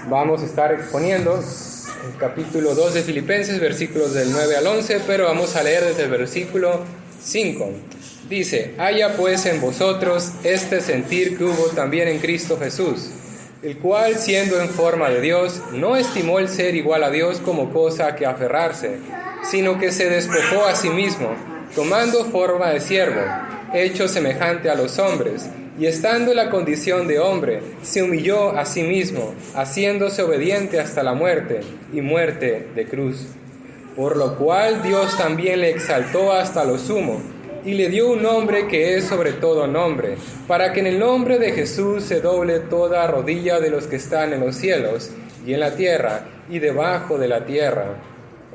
Vamos a estar exponiendo el capítulo 2 de Filipenses, versículos del 9 al 11, pero vamos a leer desde el versículo 5. Dice: haya pues en vosotros este sentir que hubo también en Cristo Jesús, el cual, siendo en forma de Dios, no estimó el ser igual a Dios como cosa a que aferrarse, sino que se despojó a sí mismo, tomando forma de siervo, hecho semejante a los hombres, y estando en la condición de hombre, se humilló a sí mismo, haciéndose obediente hasta la muerte, y muerte de cruz. Por lo cual Dios también le exaltó hasta lo sumo, y le dio un nombre que es sobre todo nombre, para que en el nombre de Jesús se doble toda rodilla de los que están en los cielos, y en la tierra, y debajo de la tierra,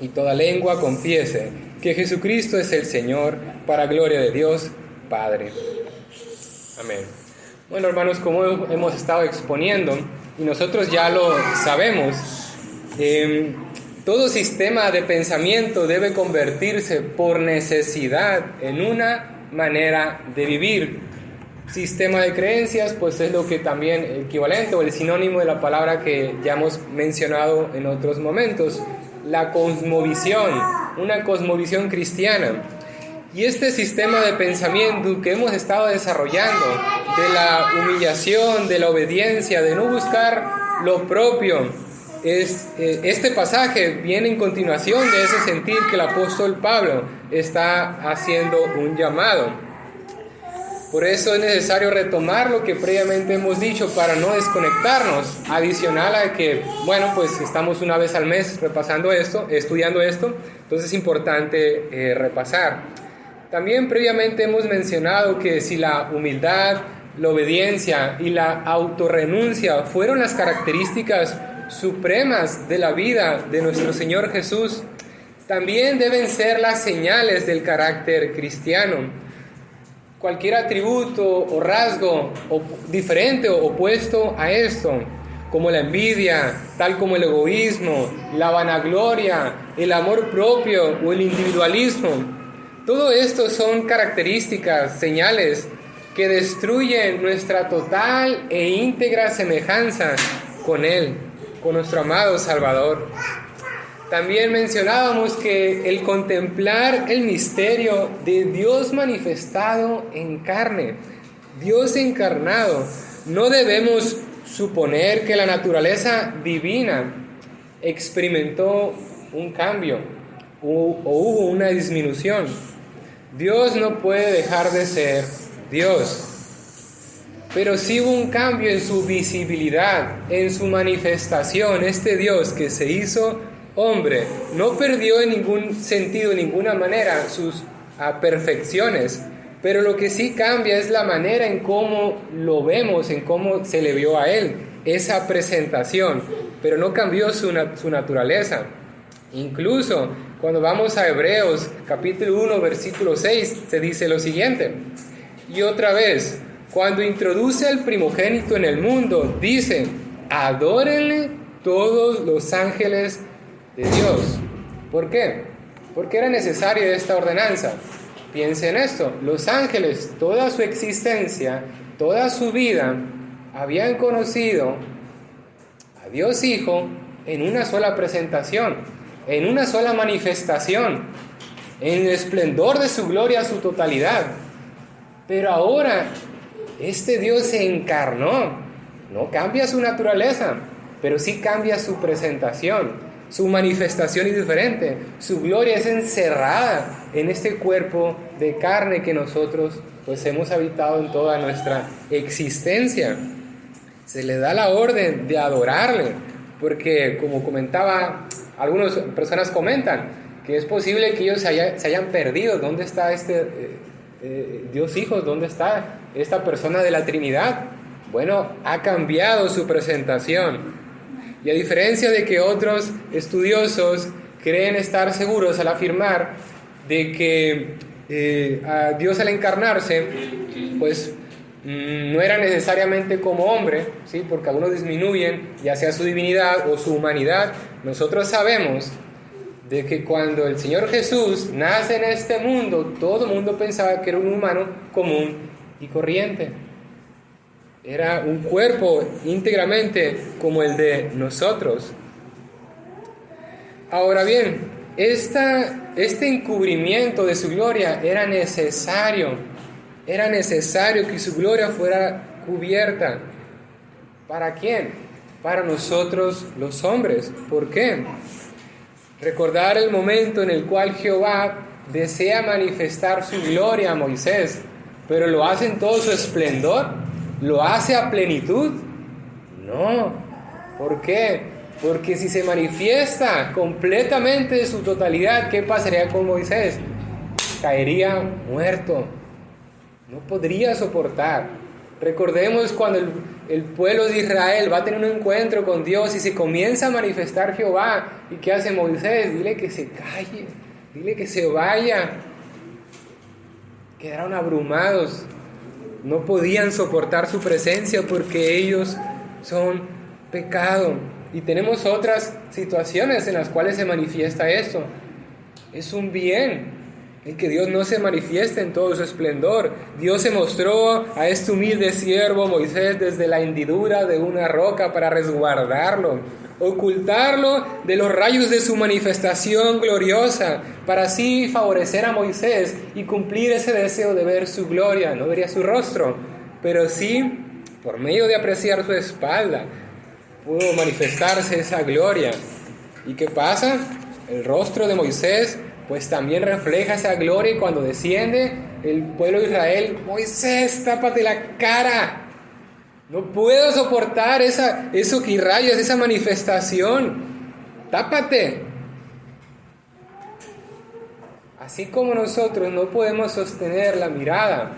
y toda lengua confiese que Jesucristo es el Señor, para gloria de Dios Padre. Amén. Bueno, hermanos, como hemos estado exponiendo, y nosotros ya lo sabemos, todo sistema de pensamiento debe convertirse por necesidad en una manera de vivir. Sistema de creencias, pues es lo que también el equivalente o el sinónimo de la palabra que ya hemos mencionado en otros momentos, la cosmovisión, una cosmovisión cristiana. Y este sistema de pensamiento que hemos estado desarrollando, de la humillación, de la obediencia, de no buscar lo propio, este pasaje viene en continuación de ese sentir que el apóstol Pablo está haciendo un llamado. Por eso es necesario retomar lo que previamente hemos dicho para no desconectarnos, adicional a que, bueno, pues estamos una vez al mes repasando esto, estudiando esto, entonces es importante repasar. También previamente hemos mencionado que si la humildad, la obediencia y la autorrenuncia fueron las características supremas de la vida de nuestro Señor Jesús, también deben ser las señales del carácter cristiano. Cualquier atributo o rasgo diferente o opuesto a esto, como la envidia, tal como el egoísmo, la vanagloria, el amor propio o el individualismo, todo esto son características, señales que destruyen nuestra total e íntegra semejanza con Él, con nuestro amado Salvador. También mencionábamos que el contemplar el misterio de Dios manifestado en carne, Dios encarnado, no debemos suponer que la naturaleza divina experimentó un cambio o hubo una disminución. Dios no puede dejar de ser Dios, pero sí hubo un cambio en su visibilidad, en su manifestación. Este Dios que se hizo hombre no perdió en ningún sentido, en ninguna manera sus perfecciones, pero lo que sí cambia es la manera en cómo lo vemos, en cómo se le vio a Él, esa presentación, pero no cambió su naturaleza. Incluso cuando vamos a Hebreos capítulo 1 versículo 6 se dice lo siguiente: y otra vez, cuando introduce al primogénito en el mundo, dice: adórenle todos los ángeles de Dios. ¿Por qué? Porque era necesaria esta ordenanza. Piense en esto: los ángeles, toda su existencia, toda su vida, habían conocido a Dios Hijo en una sola presentación, en una sola manifestación, en el esplendor de su gloria, su totalidad. Pero ahora este Dios se encarnó, no cambia su naturaleza, pero sí cambia su presentación, su manifestación es diferente, su gloria es encerrada en este cuerpo de carne que nosotros pues hemos habitado en toda nuestra existencia. Se le da la orden de adorarle, porque como comentaba, algunas personas comentan que es posible que ellos se hayan perdido. ¿Dónde está este Dios Hijo? ¿Dónde está esta persona de la Trinidad? Bueno, ha cambiado su presentación. Y a diferencia de que otros estudiosos creen estar seguros al afirmar de que a Dios al encarnarse, pues no era necesariamente como hombre, ¿sí? Porque algunos disminuyen ya sea su divinidad o su humanidad. Nosotros sabemos de que cuando el Señor Jesús nace en este mundo, todo el mundo pensaba que era un humano común y corriente. Era un cuerpo íntegramente como el de nosotros. Ahora bien, este encubrimiento de su gloria era necesario. Era necesario que su gloria fuera cubierta. ¿Para quién? Para nosotros los hombres. ¿Por qué? Recordar el momento en el cual Jehová desea manifestar su gloria a Moisés, pero lo hace en todo su esplendor, lo hace a plenitud. No. ¿Por qué? Porque si se manifiesta completamente de su totalidad, ¿qué pasaría con Moisés? Caería muerto. No podría soportar. Recordemos cuando el pueblo de Israel va a tener un encuentro con Dios y se comienza a manifestar Jehová. ¿Y qué hace Moisés? Dile que se calle, dile que se vaya. Quedaron abrumados. No podían soportar su presencia porque ellos son pecado. Y tenemos otras situaciones en las cuales se manifiesta esto. Es un bien el que Dios no se manifieste en todo su esplendor. Dios se mostró a este humilde siervo Moisés desde la hendidura de una roca para resguardarlo, ocultarlo de los rayos de su manifestación gloriosa, para así favorecer a Moisés y cumplir ese deseo de ver su gloria. No vería su rostro, pero sí, por medio de apreciar su espalda, pudo manifestarse esa gloria. ¿Y qué pasa? El rostro de Moisés pues también refleja esa gloria, y cuando desciende el pueblo de Israel, Moisés, tápate la cara. No puedo soportar eso que irradias, esa manifestación. Tápate. Así como nosotros no podemos sostener la mirada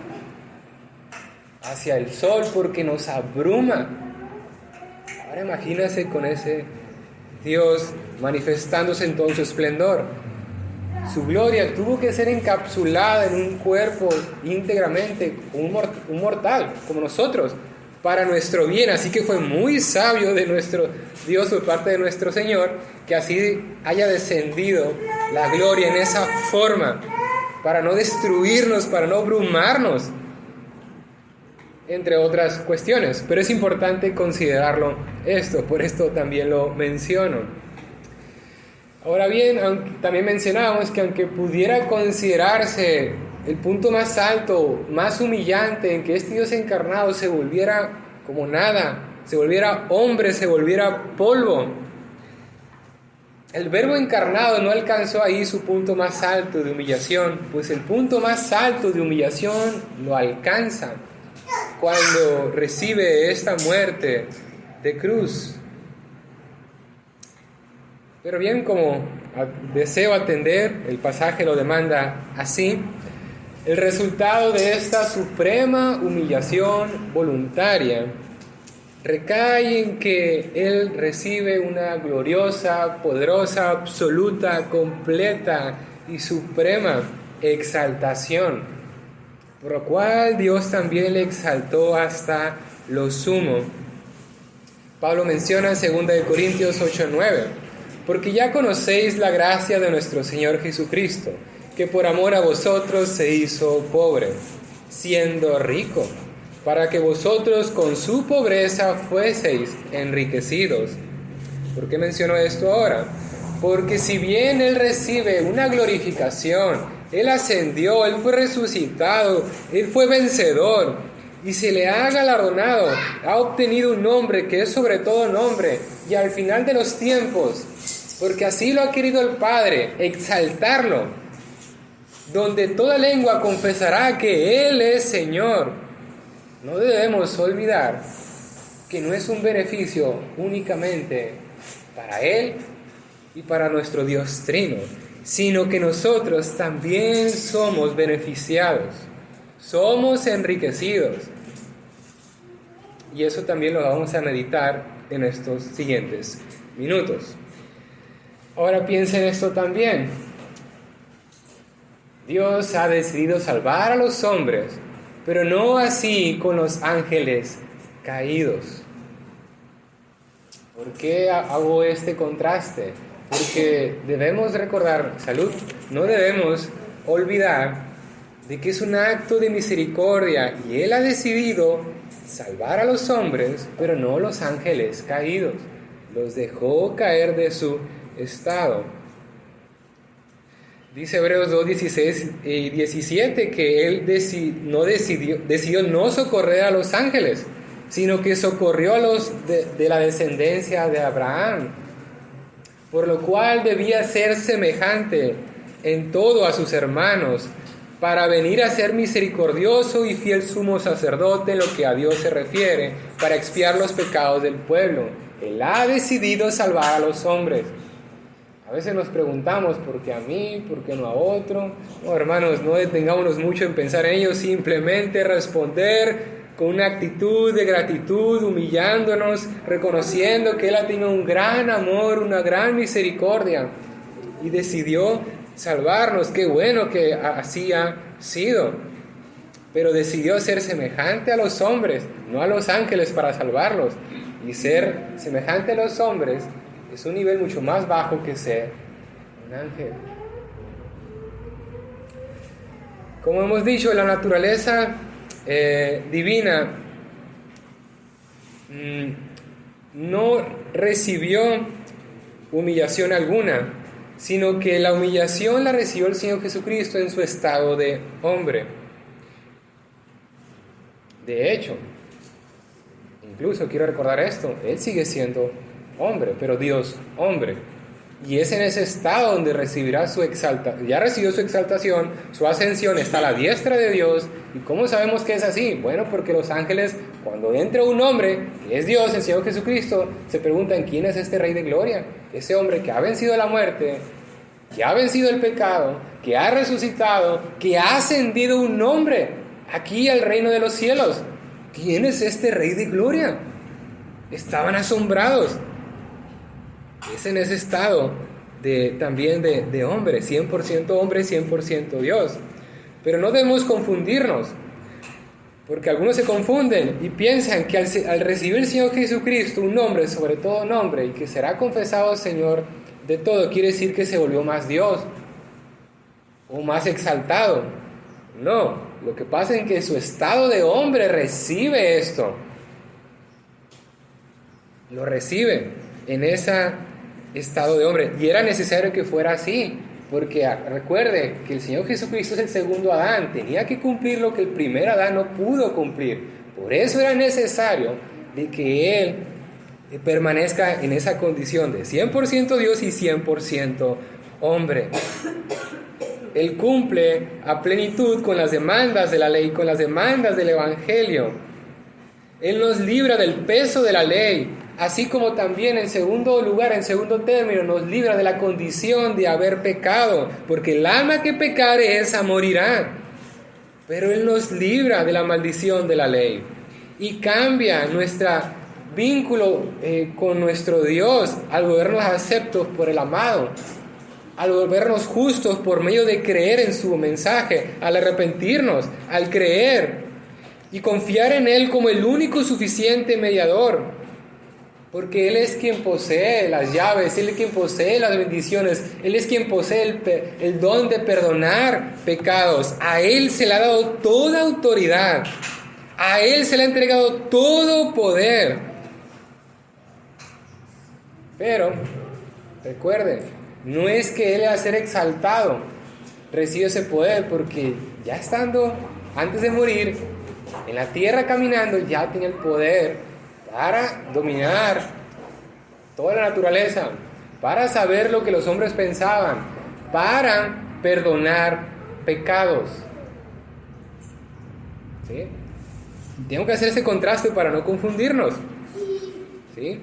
hacia el sol porque nos abruma. Ahora imagínense con ese Dios manifestándose en todo su esplendor. Su gloria tuvo que ser encapsulada en un cuerpo íntegramente, un mortal, como nosotros, para nuestro bien. Así que fue muy sabio de nuestro Dios, por parte de nuestro Señor, que así haya descendido la gloria en esa forma, para no destruirnos, para no abrumarnos, entre otras cuestiones. Pero es importante considerarlo esto, por esto también lo menciono. Ahora bien, también mencionábamos que aunque pudiera considerarse el punto más alto, más humillante, en que este Dios encarnado se volviera como nada, se volviera hombre, se volviera polvo, el Verbo encarnado no alcanzó ahí su punto más alto de humillación, pues el punto más alto de humillación lo alcanza cuando recibe esta muerte de cruz. Pero bien, como deseo atender, el pasaje lo demanda así, el resultado de esta suprema humillación voluntaria recae en que Él recibe una gloriosa, poderosa, absoluta, completa y suprema exaltación, por lo cual Dios también le exaltó hasta lo sumo. Pablo menciona en 2 Corintios 8:9, porque ya conocéis la gracia de nuestro Señor Jesucristo, que por amor a vosotros se hizo pobre, siendo rico, para que vosotros con su pobreza fueseis enriquecidos. ¿Por qué menciono esto ahora? Porque si bien Él recibe una glorificación, Él ascendió, Él fue resucitado, Él fue vencedor, y se le ha galardonado, ha obtenido un nombre que es sobre todo nombre, y al final de los tiempos, porque así lo ha querido el Padre, exaltarlo, donde toda lengua confesará que Él es Señor. No debemos olvidar que no es un beneficio únicamente para Él y para nuestro Dios Trino, sino que nosotros también somos beneficiados, somos enriquecidos. Y eso también lo vamos a meditar en estos siguientes minutos. Ahora piensen esto también. Dios ha decidido salvar a los hombres, pero no así con los ángeles caídos. ¿Por qué hago este contraste? Porque debemos recordar, salud, no debemos olvidar de que es un acto de misericordia y Él ha decidido salvar a los hombres, pero no los ángeles caídos. Los dejó caer de su estado. Dice Hebreos 2, 16 y 17 que Él decidió no socorrer a los ángeles, sino que socorrió a los de la descendencia de Abraham, por lo cual debía ser semejante en todo a sus hermanos, para venir a ser misericordioso y fiel sumo sacerdote en lo que a Dios se refiere, para expiar los pecados del pueblo. Él ha decidido salvar a los hombres. A veces nos preguntamos, ¿por qué a mí? ¿Por qué no a otro? No, hermanos, no detengámonos mucho en pensar en ello, simplemente responder con una actitud de gratitud, humillándonos, reconociendo que Él ha tenido un gran amor, una gran misericordia y decidió salvarnos. Qué bueno que así ha sido, pero decidió ser semejante a los hombres, no a los ángeles, para salvarlos. Y ser semejante a los hombres es un nivel mucho más bajo que ser un ángel. Como hemos dicho, la naturaleza divina no recibió humillación alguna, sino que la humillación la recibió el Señor Jesucristo en su estado de hombre. De hecho, incluso quiero recordar esto, Él sigue siendo hombre, pero Dios hombre. Y es en ese estado donde recibirá su exaltación. Ya recibió su exaltación, su ascensión, está a la diestra de Dios. ¿Y cómo sabemos que es así? Bueno, porque los ángeles, cuando entra un hombre, que es Dios, el Señor Jesucristo, se preguntan, ¿quién es este Rey de Gloria? Ese hombre que ha vencido la muerte, que ha vencido el pecado, que ha resucitado, que ha ascendido un nombre aquí al reino de los cielos. ¿Quién es este Rey de Gloria? Estaban asombrados. Es en ese estado también de hombre, 100% hombre, 100% Dios. Pero no debemos confundirnos, porque algunos se confunden y piensan que al recibir el Señor Jesucristo un nombre, sobre todo nombre, y que será confesado Señor de todo, quiere decir que se volvió más Dios o más exaltado. No, lo que pasa es que su estado de hombre recibe esto. Lo recibe en ese estado de hombre. Y era necesario que fuera así, porque recuerde que el Señor Jesucristo es el segundo Adán. Tenía que cumplir lo que el primer Adán no pudo cumplir. Por eso era necesario de que Él permanezca en esa condición de 100% Dios y 100% hombre. Él cumple a plenitud con las demandas de la ley, con las demandas del Evangelio. Él nos libra del peso de la ley, así como también en segundo lugar, en segundo término, nos libra de la condición de haber pecado, porque el alma que pecare esa morirá. Pero Él nos libra de la maldición de la ley y cambia nuestro vínculo con nuestro Dios al volvernos aceptos por el amado, al volvernos justos por medio de creer en su mensaje, al arrepentirnos, al creer y confiar en Él como el único suficiente mediador, porque Él es quien posee las llaves, Él es quien posee las bendiciones, Él es quien posee el don de perdonar pecados. A Él se le ha dado toda autoridad, a Él se le ha entregado todo poder. Pero, recuerden, no es que Él, al ser exaltado, recibe ese poder, porque ya estando, antes de morir, en la tierra caminando, ya tenía el poder para dominar toda la naturaleza, para saber lo que los hombres pensaban, para perdonar pecados. ¿Sí? Tengo que hacer ese contraste para no confundirnos. ¿Sí?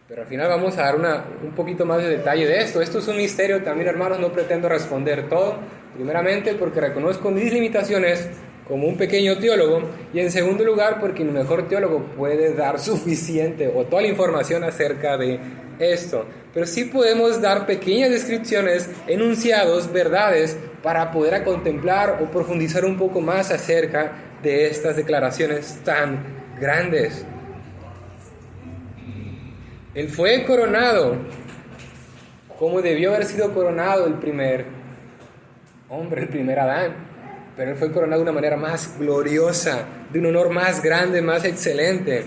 Pero al final vamos a dar un poquito más de detalle de esto. Esto es un misterio también, hermanos, no pretendo responder todo. Primeramente porque reconozco mis limitaciones como un pequeño teólogo, y en segundo lugar porque un mejor teólogo puede dar suficiente o toda la información acerca de esto. Pero sí podemos dar pequeñas descripciones, enunciados, verdades, para poder contemplar o profundizar un poco más acerca de estas declaraciones tan grandes. Él fue coronado como debió haber sido coronado el primer hombre, el primer Adán, pero él fue coronado de una manera más gloriosa, de un honor más grande, más excelente.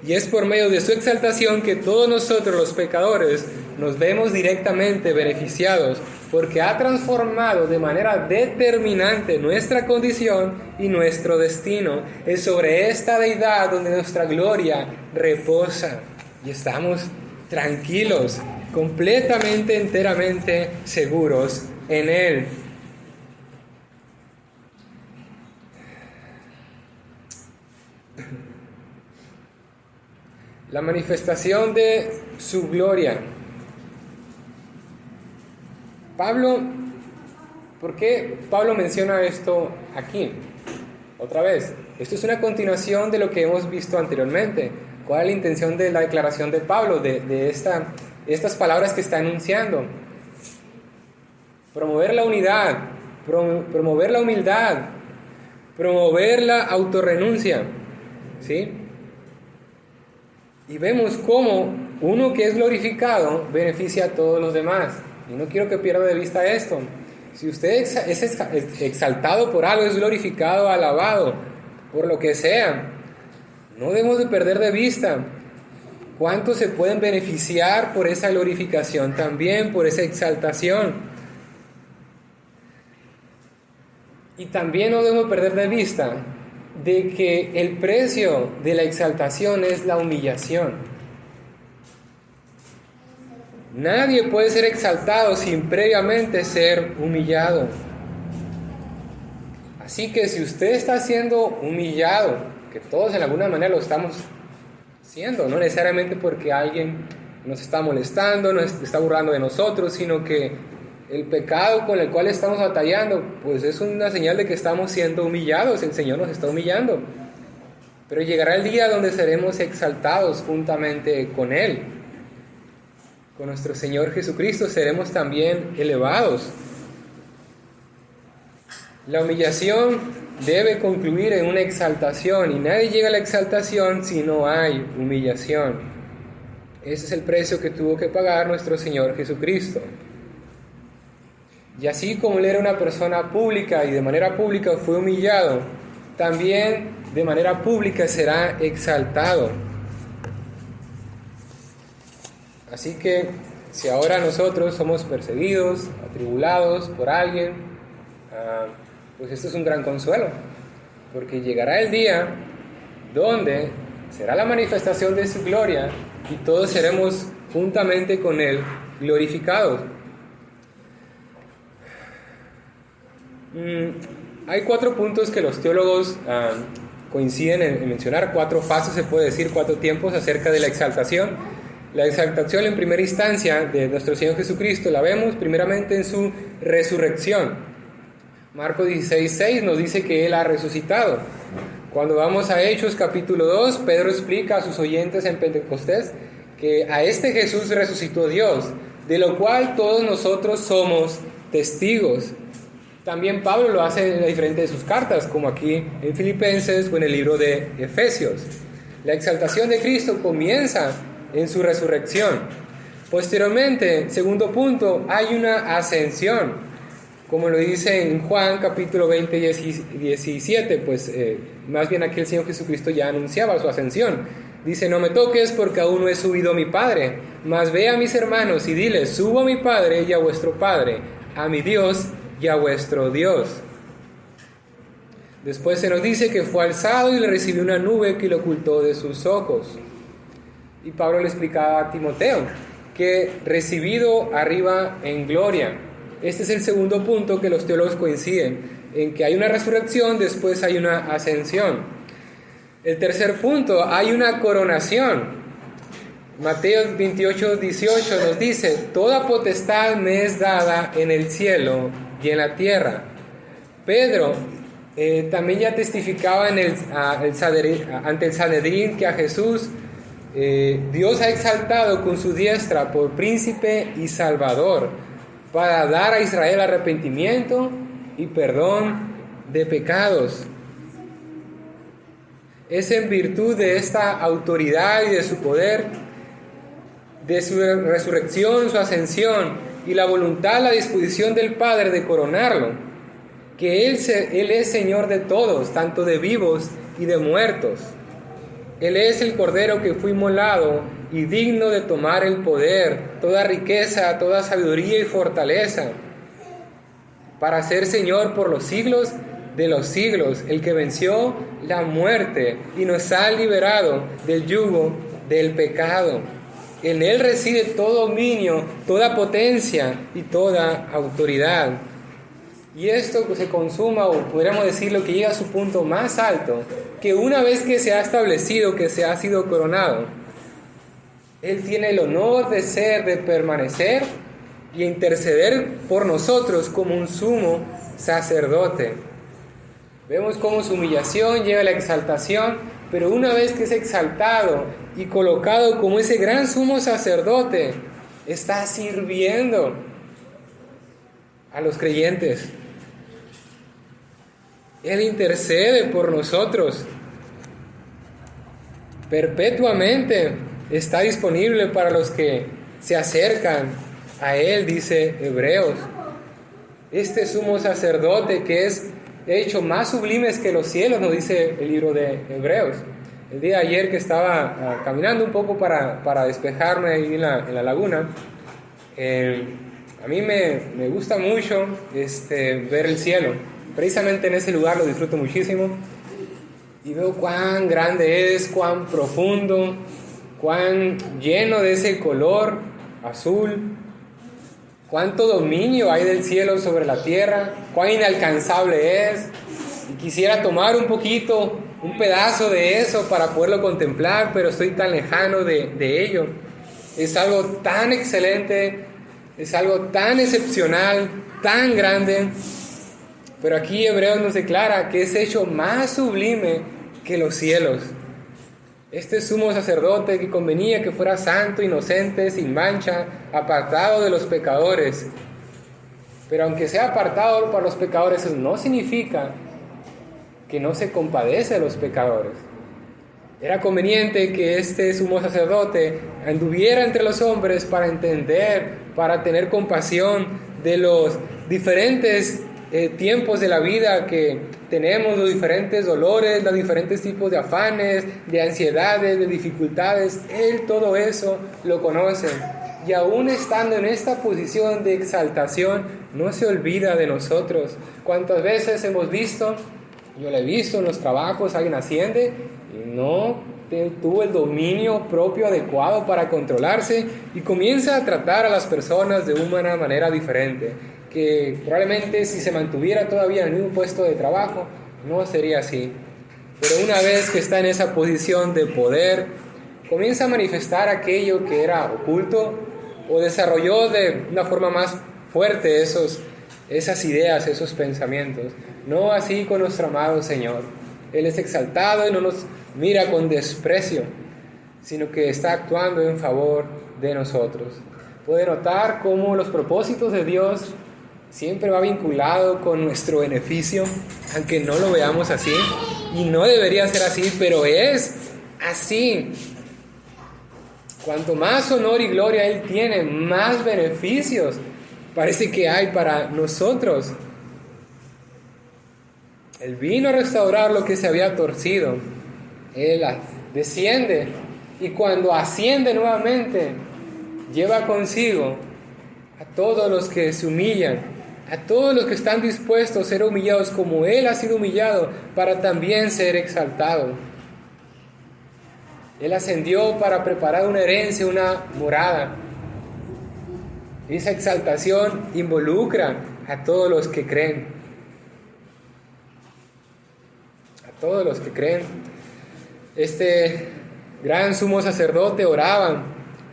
Y es por medio de su exaltación que todos nosotros los pecadores nos vemos directamente beneficiados, porque ha transformado de manera determinante nuestra condición y nuestro destino. Es sobre esta deidad donde nuestra gloria reposa y estamos tranquilos, completamente, enteramente seguros en Él. La manifestación de su gloria. ¿Por qué Pablo menciona esto aquí? Otra vez, esto es una continuación de lo que hemos visto anteriormente. ¿Cuál es la intención de la declaración de Pablo, de estas palabras que está enunciando? Promover la unidad, promover la humildad, promover la autorrenuncia, ¿sí? Y vemos cómo uno que es glorificado beneficia a todos los demás. Y no quiero que pierda de vista esto. Si usted es exaltado por algo, es glorificado, alabado, por lo que sea, no debemos de perder de vista cuántos se pueden beneficiar por esa glorificación, también por esa exaltación. Y también no debemos perder de vista de que el precio de la exaltación es la humillación. Nadie puede ser exaltado sin previamente ser humillado. Así que si usted está siendo humillado, que todos en alguna manera lo estamos haciendo, no necesariamente porque alguien nos está molestando, nos está burlando de nosotros, sino que el pecado con el cual estamos batallando, pues es una señal de que estamos siendo humillados, el Señor nos está humillando. Pero llegará el día donde seremos exaltados juntamente con Él. Con nuestro Señor Jesucristo seremos también elevados. La humillación debe concluir en una exaltación, y nadie llega a la exaltación si no hay humillación. Ese es el precio que tuvo que pagar nuestro Señor Jesucristo. Y así como Él era una persona pública y de manera pública fue humillado, también de manera pública será exaltado. Así que si ahora nosotros somos perseguidos, atribulados por alguien, pues esto es un gran consuelo, porque llegará el día donde será la manifestación de su gloria y todos seremos juntamente con Él glorificados. Hay 4 puntos que los teólogos coinciden en mencionar, 4 fases, se puede decir, 4 tiempos acerca de la exaltación. La exaltación en primera instancia de nuestro Señor Jesucristo la vemos primeramente en su resurrección. Marcos 16:6 nos dice que Él ha resucitado. Cuando vamos a Hechos capítulo 2, Pedro explica a sus oyentes en Pentecostés que a este Jesús resucitó Dios, de lo cual todos nosotros somos testigos. También Pablo lo hace en diferentes de sus cartas, como aquí en Filipenses o en el libro de Efesios. La exaltación de Cristo comienza en su resurrección. Posteriormente, segundo punto, hay una ascensión, como lo dice en Juan capítulo 20, 17, pues más bien aquí el Señor Jesucristo ya anunciaba su ascensión. Dice: no me toques porque aún no he subido a mi Padre, mas ve a mis hermanos y diles: subo a mi Padre y a vuestro Padre, a mi Dios y a vuestro Dios. Después se nos dice que fue alzado y le recibió una nube que lo ocultó de sus ojos. Y Pablo le explicaba a Timoteo que recibido arriba en gloria. Este es el segundo punto que los teólogos coinciden, en que hay una resurrección, después hay una ascensión. El tercer punto, hay una coronación. Mateo 28:18 nos dice: toda potestad me es dada en el cielo y en la tierra. Pedro también ya testificaba ante el Sanedrín que a Jesús Dios ha exaltado con su diestra por príncipe y salvador, para dar a Israel arrepentimiento y perdón de pecados. es en virtud de esta autoridad y de su poder, de su resurrección, su ascensión y la voluntad, la disposición del Padre de coronarlo, que Él es Señor de todos, tanto de vivos y de muertos. Él es el Cordero que fue inmolado y digno de tomar el poder, toda riqueza, toda sabiduría y fortaleza, para ser Señor por los siglos de los siglos, el que venció la muerte y nos ha liberado del yugo del pecado. En Él reside todo dominio, toda potencia y toda autoridad. Y esto se consuma, o podríamos decirlo, que llega a su punto más alto, que una vez que se ha establecido, que se ha sido coronado, Él tiene el honor de ser, de permanecer y interceder por nosotros como un sumo sacerdote. Vemos cómo su humillación lleva a la exaltación, pero una vez que es exaltado y colocado como ese gran sumo sacerdote, está sirviendo a los creyentes. Él intercede por nosotros. Perpetuamente está disponible para los que se acercan a Él, dice Hebreos. Este sumo sacerdote que es hecho más sublimes que los cielos, nos dice el libro de Hebreos. El día de ayer que estaba caminando un poco para despejarme ahí en la laguna, a mí me gusta mucho ver el cielo. Precisamente en ese lugar lo disfruto muchísimo y veo cuán grande es, cuán profundo, cuán lleno de ese color azul, cuánto dominio hay del cielo sobre la tierra, cuán inalcanzable es. Y quisiera tomar un pedazo de eso para poderlo contemplar, pero estoy tan lejano de ello. Es algo tan excelente, es algo tan excepcional, tan grande. Pero aquí Hebreos nos declara que es hecho más sublime que los cielos. Este sumo sacerdote que convenía que fuera santo, inocente, sin mancha, apartado de los pecadores. Pero aunque sea apartado para los pecadores, eso no significa que no se compadece de los pecadores. Era conveniente que este sumo sacerdote anduviera entre los hombres para entender, para tener compasión de los diferentes tiempos de la vida que tenemos, los diferentes dolores, los diferentes tipos de afanes, de ansiedades, de dificultades. Él todo eso lo conoce. Y aún estando en esta posición de exaltación, no se olvida de nosotros. ¿Cuántas veces hemos visto? Yo lo he visto en los trabajos, alguien asciende y no tuvo el dominio propio adecuado para controlarse y comienza a tratar a las personas de una manera diferente, que probablemente si se mantuviera todavía en el mismo puesto de trabajo, no sería así. Pero una vez que está en esa posición de poder, comienza a manifestar aquello que era oculto o desarrolló de una forma más fuerte esas ideas, esos pensamientos. No así con nuestro amado Señor. Él es exaltado y no nos mira con desprecio, sino que está actuando en favor de nosotros. Puede notar cómo los propósitos de Dios siempre va vinculado con nuestro beneficio, aunque no lo veamos así, y no debería ser así, pero es así. Cuanto más honor y gloria Él tiene, más beneficios parece que hay para nosotros. Él vino a restaurar lo que se había torcido. Él desciende y cuando asciende nuevamente, lleva consigo a todos los que se humillan, a todos los que están dispuestos a ser humillados como Él ha sido humillado, para también ser exaltado. Él ascendió para preparar una herencia, una morada. Esa exaltación involucra a todos los que creen. A todos los que creen. Este gran sumo sacerdote oraba: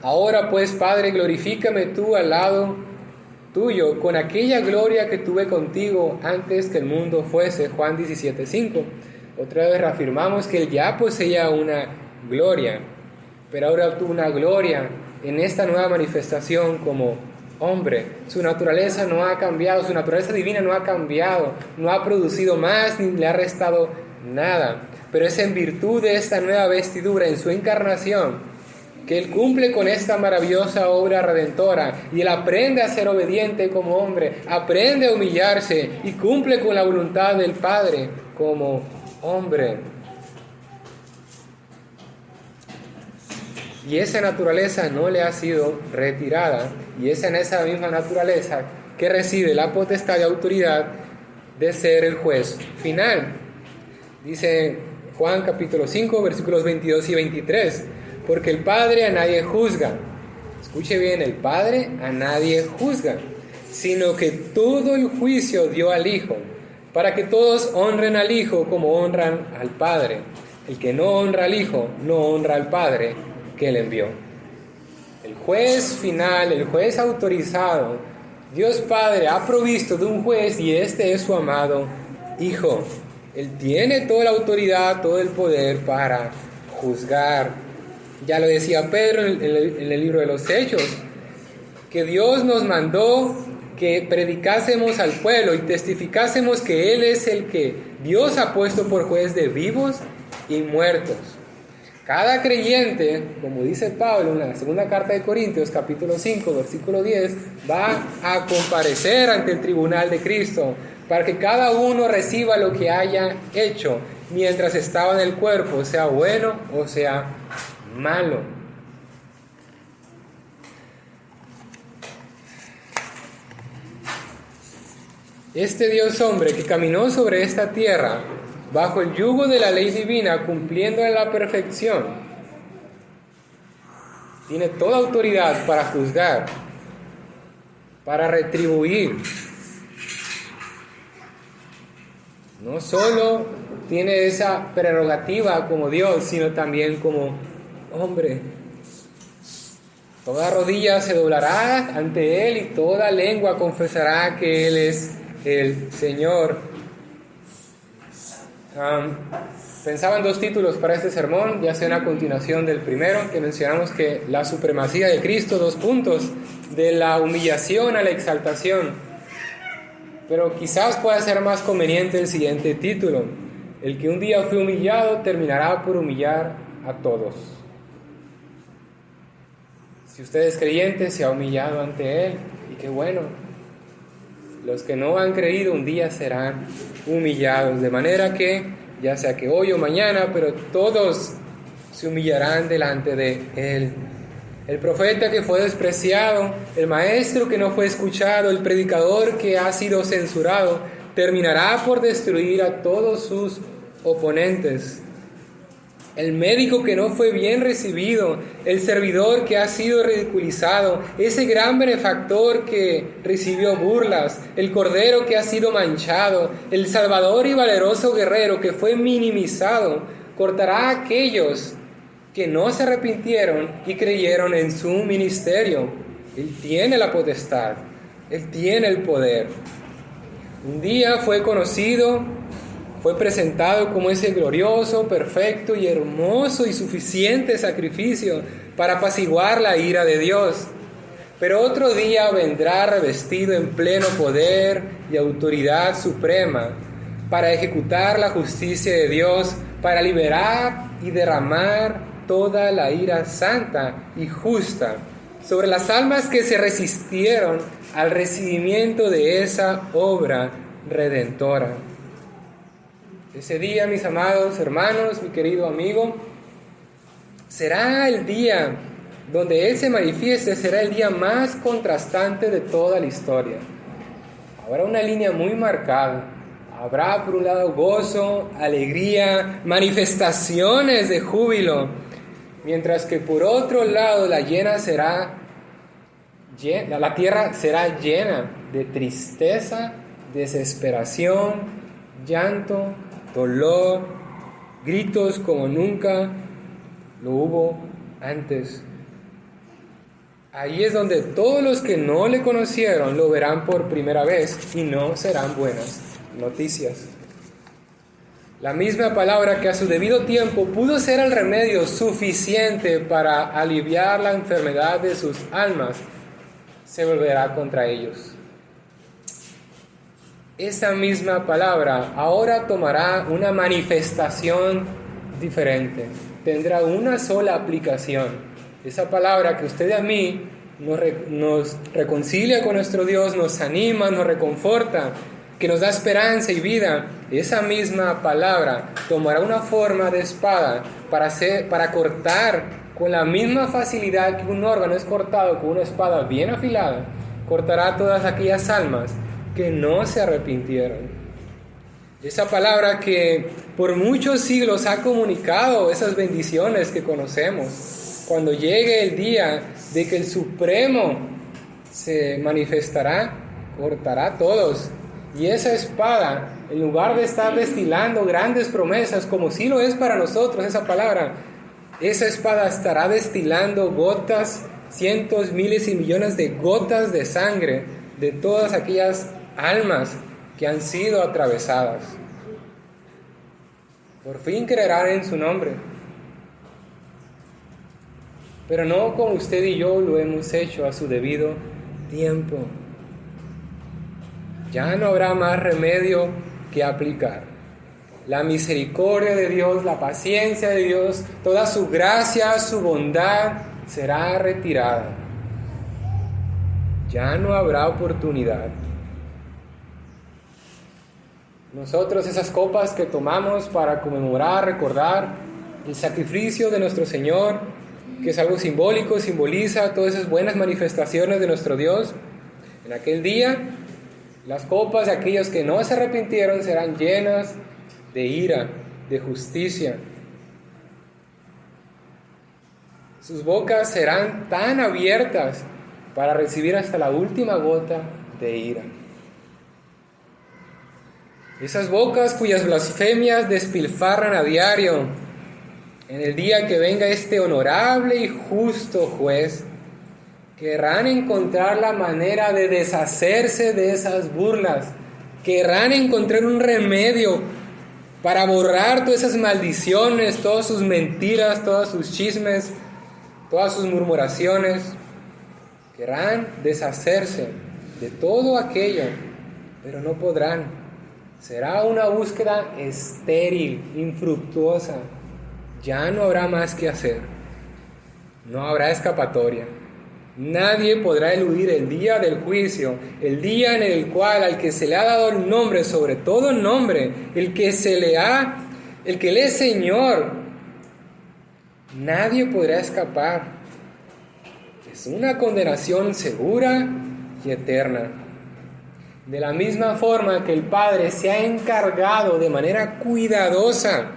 ahora pues, Padre, glorifícame tú al lado tuyo con aquella gloria que tuve contigo antes que el mundo fuese. Juan 17:5. Otra vez reafirmamos que Él ya poseía una gloria, pero ahora obtuvo una gloria en esta nueva manifestación como hombre. Su naturaleza no ha cambiado, su naturaleza divina no ha cambiado, no ha producido más ni le ha restado nada. pero es en virtud de esta nueva vestidura en su encarnación que Él cumple con esta maravillosa obra redentora y Él aprende a ser obediente como hombre, aprende a humillarse y cumple con la voluntad del Padre como hombre. Y esa naturaleza no le ha sido retirada, y es en esa misma naturaleza que recibe la potestad y autoridad de ser el juez final. Dice Juan capítulo 5, versículos 22 y 23, porque el Padre a nadie juzga. Escuche bien, el Padre a nadie juzga, sino que todo el juicio dio al Hijo, para que todos honren al Hijo como honran al Padre. El que no honra al Hijo, no honra al Padre que Él envió. El juez final, el juez autorizado, Dios Padre ha provisto de un juez y este es su amado Hijo. Él tiene toda la autoridad, todo el poder para juzgar. Ya lo decía Pedro en el libro de los Hechos, que Dios nos mandó que predicásemos al pueblo y testificásemos que Él es el que Dios ha puesto por juez de vivos y muertos. Cada creyente, como dice Pablo en la segunda carta de Corintios, capítulo 5, versículo 10, va a comparecer ante el tribunal de Cristo para que cada uno reciba lo que haya hecho mientras estaba en el cuerpo, sea bueno o sea malo. Este Dios hombre que caminó sobre esta tierra bajo el yugo de la ley divina, cumpliendo en la perfección, tiene toda autoridad para juzgar, para retribuir. No solo tiene esa prerrogativa como Dios, sino también como hombre. Toda rodilla se doblará ante Él y toda lengua confesará que Él es el Señor. Pensaba en 2 títulos para este sermón, ya sea una continuación del primero, que mencionamos que la supremacía de Cristo, 2 puntos, de la humillación a la exaltación. Pero quizás pueda ser más conveniente el siguiente título: el que un día fue humillado terminará por humillar a todos. Si usted es creyente, se ha humillado ante Él, y qué bueno. Los que no han creído un día serán humillados, de manera que, ya sea que hoy o mañana, pero todos se humillarán delante de Él. El profeta que fue despreciado, el maestro que no fue escuchado, el predicador que ha sido censurado, terminará por destruir a todos sus oponentes. El médico que no fue bien recibido, el servidor que ha sido ridiculizado, ese gran benefactor que recibió burlas, el cordero que ha sido manchado, el salvador y valeroso guerrero que fue minimizado, cortará a aquellos que no se arrepintieron y creyeron en su ministerio. Él tiene la potestad, Él tiene el poder. Un día fue conocido, fue presentado como ese glorioso, perfecto y hermoso y suficiente sacrificio para apaciguar la ira de Dios. Pero otro día vendrá revestido en pleno poder y autoridad suprema para ejecutar la justicia de Dios, para liberar y derramar toda la ira santa y justa sobre las almas que se resistieron al recibimiento de esa obra redentora. Ese día, mis amados hermanos, mi querido amigo, será el día donde Él se manifieste, será el día más contrastante de toda la historia. Habrá una línea muy marcada. Habrá por un lado gozo, alegría, manifestaciones de júbilo, mientras que por otro lado la tierra será llena de tristeza, desesperación, llanto, dolor, gritos como nunca lo hubo antes. Ahí es donde todos los que no le conocieron lo verán por primera vez y no serán buenas noticias. La misma palabra que a su debido tiempo pudo ser el remedio suficiente para aliviar la enfermedad de sus almas, se volverá contra ellos. Esa misma palabra ahora tomará una manifestación diferente, tendrá una sola aplicación. Esa palabra que usted y a mí nos reconcilia con nuestro Dios, nos anima, nos reconforta, que nos da esperanza y vida, esa misma palabra tomará una forma de espada para cortar con la misma facilidad que un órgano es cortado con una espada bien afilada, cortará todas aquellas almas que no se arrepintieron. Esa palabra que por muchos siglos ha comunicado esas bendiciones que conocemos. Cuando llegue el día de que el Supremo se manifestará, cortará a todos. Y esa espada, en lugar de estar destilando grandes promesas, como sí lo es para nosotros esa palabra, esa espada estará destilando gotas, cientos, miles y millones de gotas de sangre de todas aquellas almas que han sido atravesadas. Por fin creerán en su nombre. Pero no como usted y yo lo hemos hecho a su debido tiempo. Ya no habrá más remedio que aplicar. La misericordia de Dios, la paciencia de Dios, toda su gracia, su bondad será retirada. Ya no habrá oportunidad. Nosotros esas copas que tomamos para conmemorar, recordar el sacrificio de nuestro Señor, que es algo simbólico, simboliza todas esas buenas manifestaciones de nuestro Dios. En aquel día, las copas de aquellos que no se arrepintieron serán llenas de ira, de justicia. Sus bocas serán tan abiertas para recibir hasta la última gota de ira. Esas bocas cuyas blasfemias despilfarran a diario, en el día que venga este honorable y justo juez, querrán encontrar la manera de deshacerse de esas burlas, querrán encontrar un remedio para borrar todas esas maldiciones, todas sus mentiras, todos sus chismes, todas sus murmuraciones. Querrán deshacerse de todo aquello, pero no podrán. Será una búsqueda estéril, infructuosa. Ya no habrá más que hacer. No habrá escapatoria. Nadie podrá eludir el día del juicio, el día en el cual al que se le ha dado el nombre sobre todo nombre, el que él es Señor. Nadie podrá escapar. Es una condenación segura y eterna. De la misma forma que el Padre se ha encargado de manera cuidadosa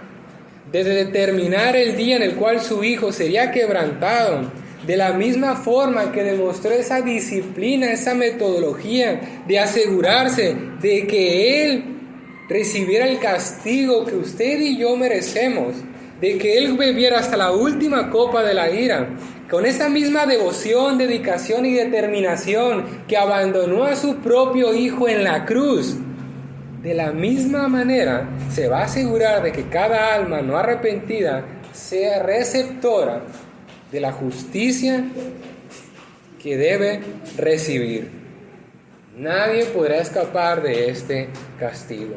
de determinar el día en el cual su Hijo sería quebrantado, de la misma forma que demostró esa disciplina, esa metodología de asegurarse de que Él recibiera el castigo que usted y yo merecemos, de que Él bebiera hasta la última copa de la ira, con esa misma devoción, dedicación y determinación que abandonó a su propio Hijo en la cruz. De la misma manera se va a asegurar de que cada alma no arrepentida sea receptora de la justicia que debe recibir. Nadie podrá escapar de este castigo.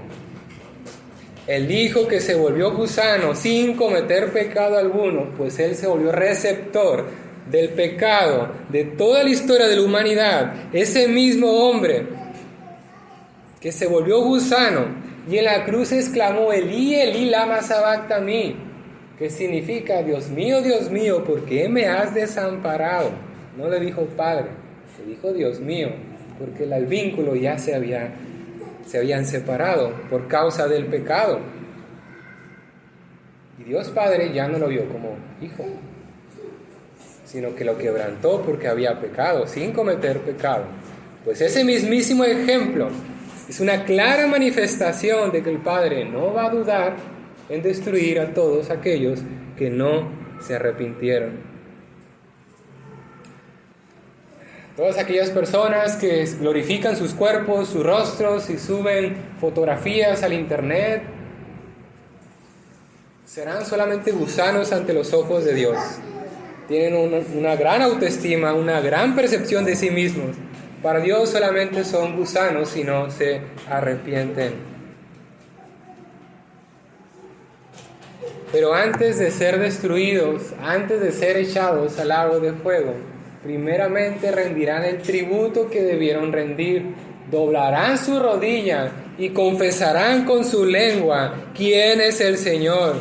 El Hijo que se volvió gusano sin cometer pecado alguno, pues Él se volvió receptor del pecado de toda la historia de la humanidad. Ese mismo hombre que se volvió gusano y en la cruz exclamó: Elí, Elí, lama sabactani, que significa: Dios mío, ¿por qué me has desamparado? No le dijo Padre, le dijo Dios mío, porque el vínculo ya se habían separado por causa del pecado. Y Dios Padre ya no lo vio como hijo, sino que lo quebrantó porque había pecado, sin cometer pecado. Pues ese mismísimo ejemplo es una clara manifestación de que el Padre no va a dudar en destruir a todos aquellos que no se arrepintieron. Todas aquellas personas que glorifican sus cuerpos, sus rostros y suben fotografías al internet, serán solamente gusanos ante los ojos de Dios. Tienen una gran autoestima, una gran percepción de sí mismos. Para Dios solamente son gusanos si no se arrepienten. Pero antes de ser destruidos, antes de ser echados al lago de fuego, primeramente rendirán el tributo que debieron rendir, doblarán su rodilla y confesarán con su lengua quién es el Señor.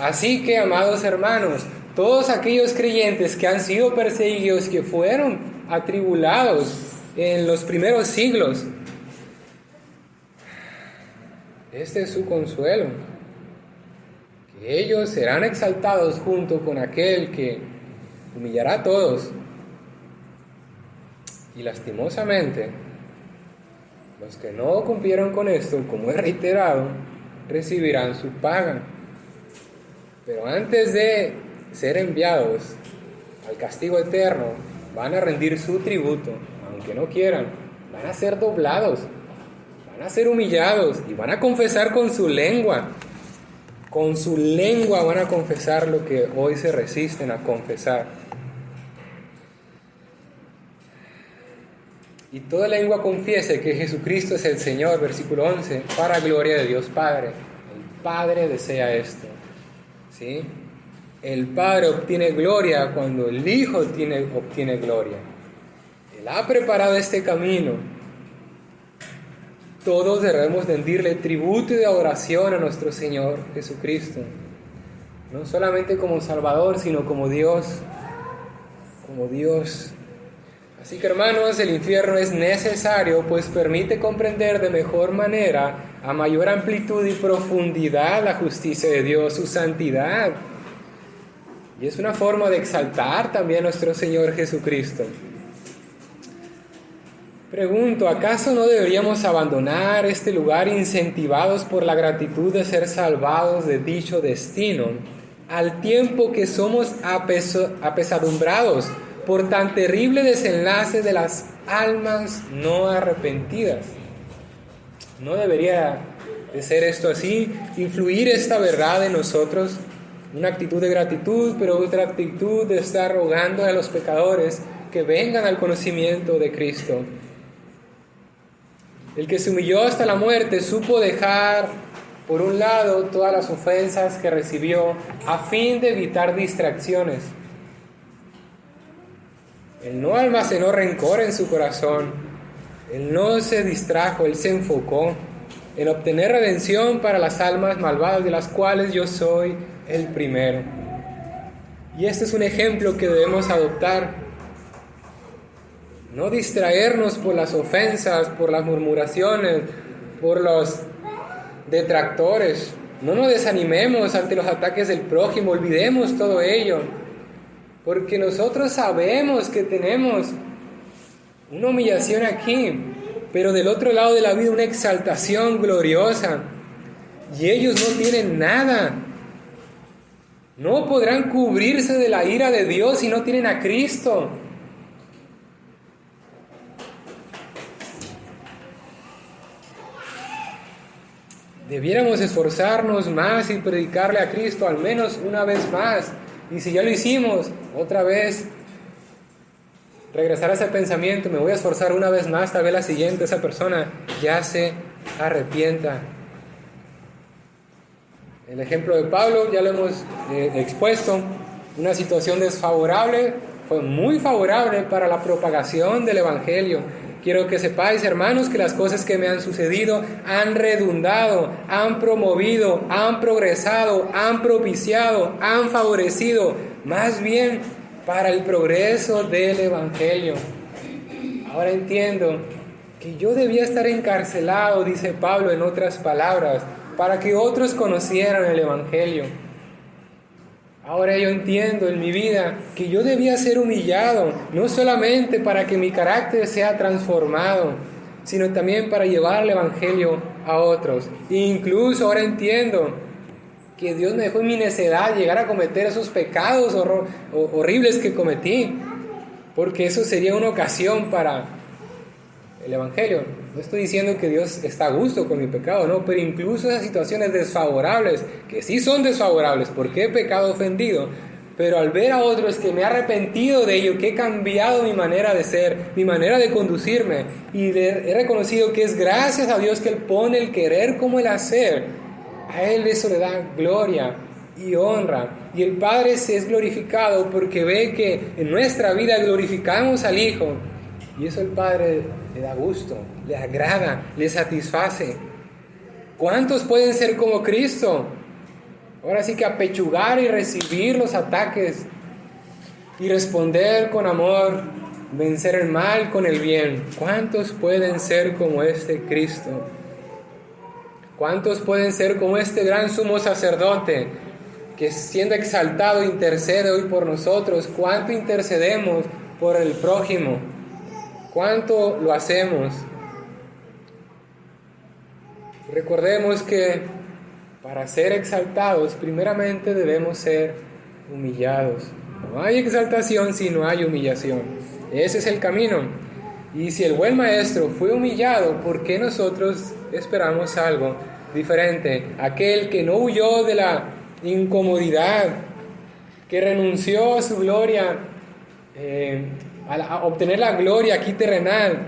Así que, amados hermanos, todos aquellos creyentes que han sido perseguidos, que fueron atribulados en los primeros siglos, este es su consuelo, que ellos serán exaltados junto con aquel que humillará a todos. Y lastimosamente, los que no cumplieron con esto, como he reiterado, recibirán su paga. Pero antes de ser enviados al castigo eterno, van a rendir su tributo, aunque no quieran, van a ser doblados, van a ser humillados y van a confesar con su lengua. Con su lengua van a confesar lo que hoy se resisten a confesar. Y toda lengua confiese que Jesucristo es el Señor, versículo 11, para gloria de Dios Padre. El Padre desea esto, ¿sí? El Padre obtiene gloria cuando el Hijo obtiene gloria. Él ha preparado este camino. Todos debemos rendirle tributo y de adoración a nuestro Señor Jesucristo. No solamente como Salvador, sino como Dios. Como Dios. Así que, hermanos, el infierno es necesario, pues permite comprender de mejor manera, a mayor amplitud y profundidad, la justicia de Dios, su santidad. Y es una forma de exaltar también a nuestro Señor Jesucristo. Pregunto, ¿acaso no deberíamos abandonar este lugar incentivados por la gratitud de ser salvados de dicho destino, al tiempo que somos apesadumbrados por tan terrible desenlace de las almas no arrepentidas? ¿No debería de ser esto así? ¿Influir esta verdad en nosotros? Una actitud de gratitud, pero otra actitud de estar rogando a los pecadores que vengan al conocimiento de Cristo. El que se humilló hasta la muerte supo dejar, por un lado, todas las ofensas que recibió a fin de evitar distracciones. Él no almacenó rencor en su corazón, él no se distrajo, él se enfocó en obtener redención para las almas malvadas, de las cuales yo soy el primero. Y este es un ejemplo que debemos adoptar. No distraernos por las ofensas, por las murmuraciones, por los detractores. No nos desanimemos ante los ataques del prójimo, olvidemos todo ello. Porque nosotros sabemos que tenemos una humillación aquí, pero del otro lado de la vida una exaltación gloriosa. Y ellos no tienen nada. No podrán cubrirse de la ira de Dios si no tienen a Cristo. Debiéramos esforzarnos más y predicarle a Cristo al menos una vez más. Y si ya lo hicimos, otra vez regresar a ese pensamiento, me voy a esforzar una vez más, tal vez la siguiente, esa persona ya se arrepienta. El ejemplo de Pablo ya lo hemos expuesto. Una situación desfavorable fue muy favorable para la propagación del Evangelio. Quiero que sepáis, hermanos, que las cosas que me han sucedido han redundado, han promovido, han progresado, han propiciado, han favorecido, más bien para el progreso del Evangelio. Ahora entiendo que yo debía estar encarcelado, dice Pablo en otras palabras, para que otros conocieran el Evangelio. Ahora yo entiendo en mi vida que yo debía ser humillado, no solamente para que mi carácter sea transformado, sino también para llevar el Evangelio a otros. E incluso ahora entiendo que Dios me dejó en mi necedad llegar a cometer esos pecados horribles que cometí, porque eso sería una ocasión para el Evangelio. No estoy diciendo que Dios está a gusto con mi pecado, no, pero incluso esas situaciones desfavorables, que sí son desfavorables porque he pecado ofendido, pero al ver a otros que me he arrepentido de ello, que he cambiado mi manera de ser, mi manera de conducirme, y he reconocido que es gracias a Dios que Él pone el querer como el hacer, a Él eso le da gloria y honra. Y el Padre se es glorificado porque ve que en nuestra vida glorificamos al Hijo. Y eso el Padre le da gusto, le agrada, le satisface. ¿Cuántos pueden ser como Cristo? Ahora sí que apechugar y recibir los ataques y responder con amor, vencer el mal con el bien. ¿Cuántos pueden ser como este Cristo? ¿Cuántos pueden ser como este gran sumo sacerdote que siendo exaltado intercede hoy por nosotros? ¿Cuánto intercedemos por el prójimo? ¿Cuánto lo hacemos? Recordemos que para ser exaltados, primeramente debemos ser humillados. No hay exaltación si no hay humillación. Ese es el camino. Y si el buen maestro fue humillado, ¿por qué nosotros esperamos algo diferente? Aquel que no huyó de la incomodidad, que renunció a su gloria, a obtener la gloria aquí terrenal,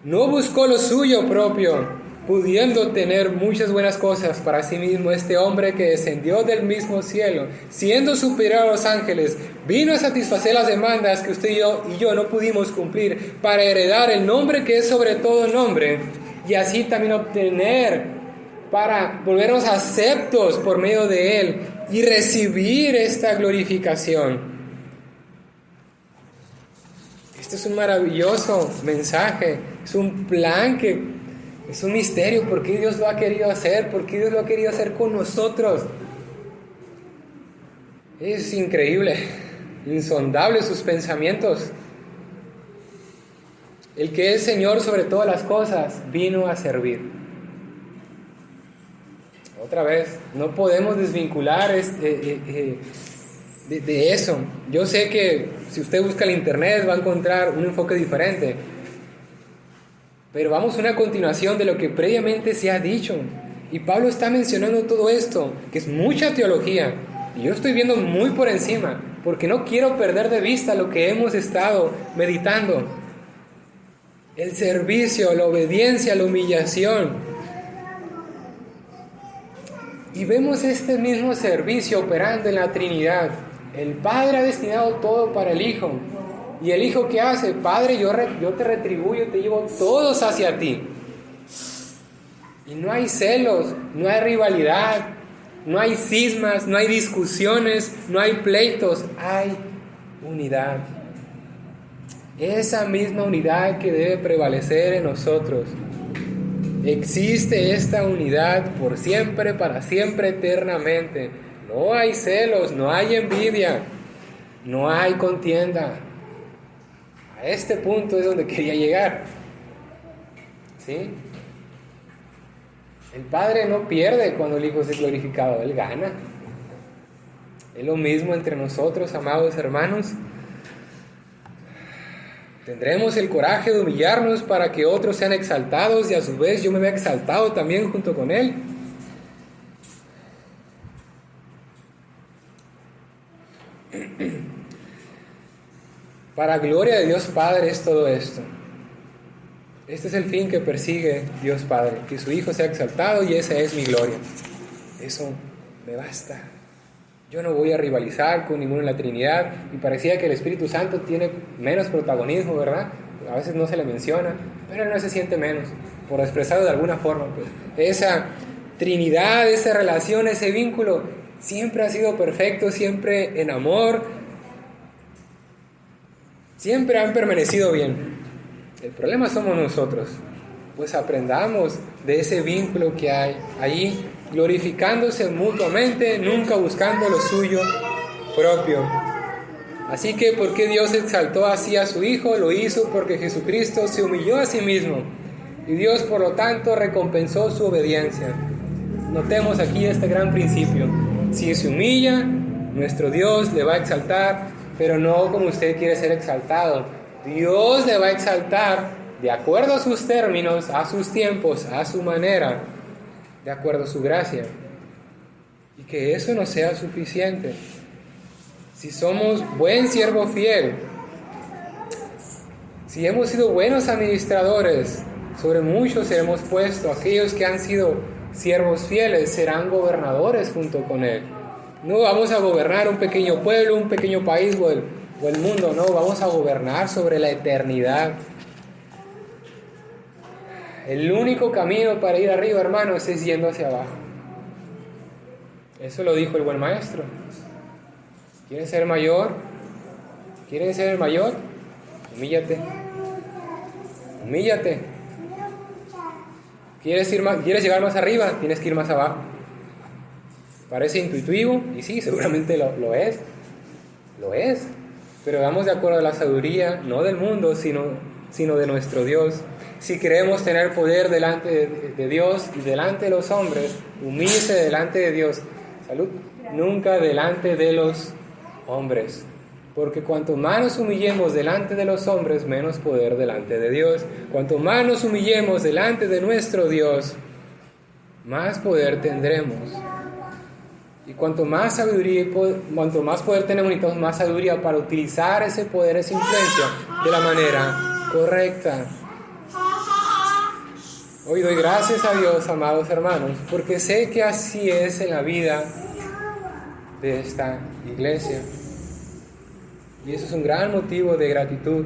no buscó lo suyo propio, pudiendo tener muchas buenas cosas para sí mismo. Este hombre que descendió del mismo cielo, siendo superior a los ángeles, vino a satisfacer las demandas que usted y yo no pudimos cumplir, para heredar el nombre que es sobre todo nombre, y así también obtener, para volvernos aceptos por medio de Él y recibir esta glorificación. Este es un maravilloso mensaje, es un plan que es un misterio. ¿Por qué Dios lo ha querido hacer? ¿Por qué Dios lo ha querido hacer con nosotros? Es increíble, insondable sus pensamientos. El que es Señor sobre todas las cosas vino a servir. Otra vez, no podemos desvincular de eso. Yo sé que si usted busca en internet va a encontrar un enfoque diferente. Pero vamos a una continuación de lo que previamente se ha dicho. Y Pablo está mencionando todo esto, que es mucha teología. Y yo estoy viendo muy por encima, porque no quiero perder de vista lo que hemos estado meditando. El servicio, la obediencia, la humillación. Y vemos este mismo servicio operando en la Trinidad. El Padre ha destinado todo para el Hijo. ¿Y el Hijo qué hace? Padre, yo te retribuyo, te llevo todos hacia ti. Y no hay celos, no hay rivalidad, no hay cismas, no hay discusiones, no hay pleitos, hay unidad. Esa misma unidad que debe prevalecer en nosotros. Existe esta unidad por siempre, para siempre, eternamente. No hay celos, no hay envidia, no hay contienda. A este punto es donde quería llegar. ¿Sí? El Padre no pierde cuando el Hijo es glorificado, Él gana. Es lo mismo entre nosotros, amados hermanos. Tendremos el coraje de humillarnos para que otros sean exaltados y a su vez yo me vea exaltado también junto con Él. Para gloria de Dios Padre es todo esto. Este es el fin que persigue Dios Padre, que su Hijo sea exaltado, y esa es mi gloria. Eso me basta. Yo no voy a rivalizar con ninguno en la Trinidad, y parecía que el Espíritu Santo tiene menos protagonismo, ¿verdad? A veces no se le menciona, pero él no se siente menos, por expresarlo de alguna forma. Pues esa Trinidad, esa relación, ese vínculo, siempre ha sido perfecto, siempre en amor, siempre han permanecido bien. El problema somos nosotros. Pues aprendamos de ese vínculo que hay ahí, glorificándose mutuamente, nunca buscando lo suyo propio. Así que, ¿por qué Dios exaltó así a su Hijo? Lo hizo porque Jesucristo se humilló a sí mismo, y Dios, por lo tanto, recompensó su obediencia. Notemos aquí este gran principio. Si se humilla, nuestro Dios le va a exaltar, pero no como usted quiere ser exaltado. Dios le va a exaltar de acuerdo a sus términos, a sus tiempos, a su manera, de acuerdo a su gracia. Y que eso no sea suficiente. Si somos buen siervo fiel, si hemos sido buenos administradores, sobre muchos seremos puestos. Aquellos que han sido siervos fieles serán gobernadores junto con Él. No vamos a gobernar un pequeño pueblo, un pequeño país o el mundo, no, vamos a gobernar sobre la eternidad. El único camino para ir arriba, hermanos, es yendo hacia abajo. Eso lo dijo el buen maestro. ¿Quieres ser mayor? ¿Quieres ser el mayor? Humíllate. Humíllate. ¿Quieres llegar más arriba? Tienes que ir más abajo. Parece intuitivo, y sí, seguramente lo es. Lo es. Pero vamos de acuerdo a la sabiduría, no del mundo, sino de nuestro Dios. Si queremos tener poder delante de Dios y delante de los hombres, humíllese delante de Dios. Salud. Nunca delante de los hombres. Porque cuanto más nos humillemos delante de los hombres, menos poder delante de Dios. Cuanto más nos humillemos delante de nuestro Dios, más poder tendremos. Y cuanto más sabiduría, cuanto más poder tenemos, necesitamos más sabiduría para utilizar ese poder, esa influencia, de la manera correcta. Hoy doy gracias a Dios, amados hermanos, porque sé que así es en la vida de esta iglesia. Y eso es un gran motivo de gratitud.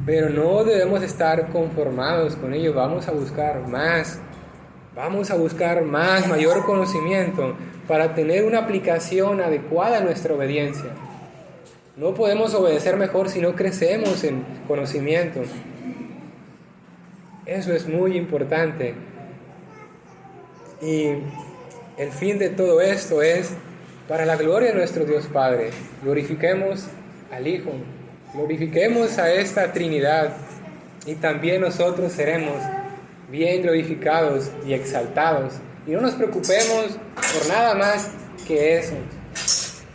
Pero no debemos estar conformados con ello. Vamos a buscar más. Vamos a buscar más, mayor conocimiento para tener una aplicación adecuada a nuestra obediencia. No podemos obedecer mejor si no crecemos en conocimiento. Eso es muy importante. Y el fin de todo esto es para la gloria de nuestro Dios Padre. Glorifiquemos al Hijo, glorifiquemos a esta Trinidad, y también nosotros seremos bien glorificados y exaltados. Y no nos preocupemos por nada más que eso,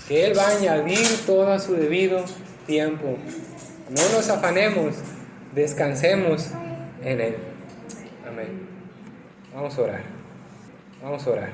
que Él va a añadir todo a su debido tiempo. No nos afanemos, descansemos en Él. Amén. Vamos a orar. Vamos a orar.